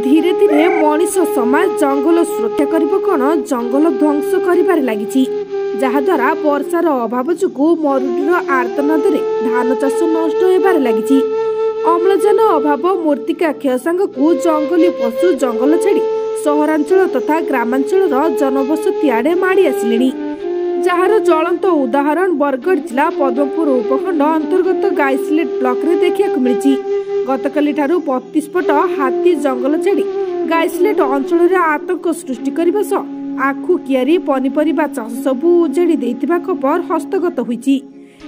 धीरे धीरे मनीष समाज जंगल सुरक्षा करिबो कोन जंगल ध्वंस करिबार लागिछि जहाद्वारा वर्षार अभाव जोगु मरुडीर आर्तनादरे धान चाष नष्ट होबार लागिछि। अम्लजान अभाव मूर्तिका क्षय सांगकु जंगली पशु जंगल छाड़ी सहरांचल तथा ग्रामांचल जनबसती आड़े माड़ी आसिलेनी। जार ज्वलंत उदाहरण बरगढ़ जिला पद्मपुर उपखंड अंतर्गत गाइसलेट ब्लॉक रे देखिया मिली। गतकाली 32 पट हाथी जंगल छाड़ी गाइसलेट अंचल रे आतंक सृष्टि करबा सह आखु कियारी पनिपरिबा चाष सबु उजाड़ी देइतिबा खबर हस्तगत होईछि।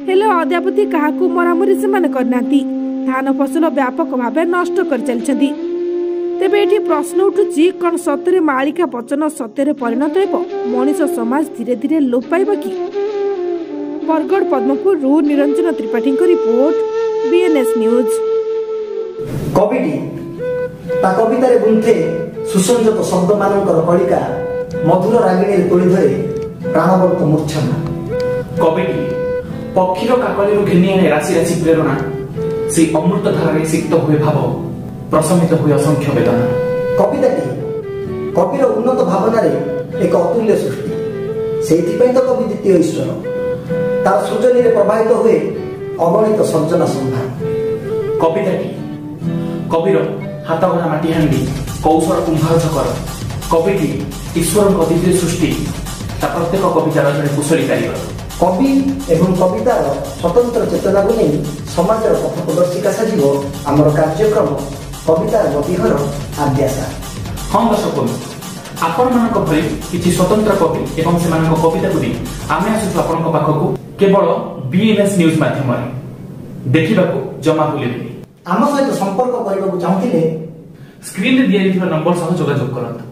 हेले अद्यापति काहाकु मरामरी सेमाने करनांती। धान फसल व्यापक भावे नष्ट कर चलछंती। तेबे एठी प्रश्न उठुछि कोन सतरे मालिका वचन सत्यरे परिणत हेबो? मनीष समाज धीरे धीरे लोप पाइबो कि? बरगढ़ पद्मपुर रु निरंजन त्रिपाठी को रिपोर्ट बीएनएस न्यूज। कविटी ता कवितारे बुंथे सुसंजत शब्द मानकर कलिका मधुर रागिणी तोली धरे प्राणवंत मूर्छना। कविटी पक्षीर काकलिरु घिनी आने राशि राशि प्रेरणा से अमृत धारारे सिक्त हुए भाव प्रशमित हुए असंख्य वेदना। कविताटी कविर उन्नत भावना रे एक अतुल्य सृष्टि। सेथिपई तो कवि द्वितीय ईश्वर तार सृजनी रे प्रभावित हुए अगणित सर्जना संभार। कविताटी कविर हाथगढ़ा माटी हांडी कौशल कुंभार कर कविटी ईश्वर द्वितीय सृष्टि ता प्रत्येक कवितार जड़े कुशली कारीगर। कवि एवं कवितार स्वतंत्र चेतना को नहीं समाजर पथ प्रदर्शिका साजिब आमर कार्यक्रम कवितार गतिहर आद्यासा। हाँ दर्शक आपण मानक भली किछि स्वतंत्र कवि एवं सेमानक कविता को आमे आसु आपनक पाखकु केवल बीएनएस न्यूज माध्यम देखिबाकू जमा भूलिबेनी। आम सहित संपर्क करने चाहूले स्क्रीन रे दिया नंबर सह जोगाजोग करंतु।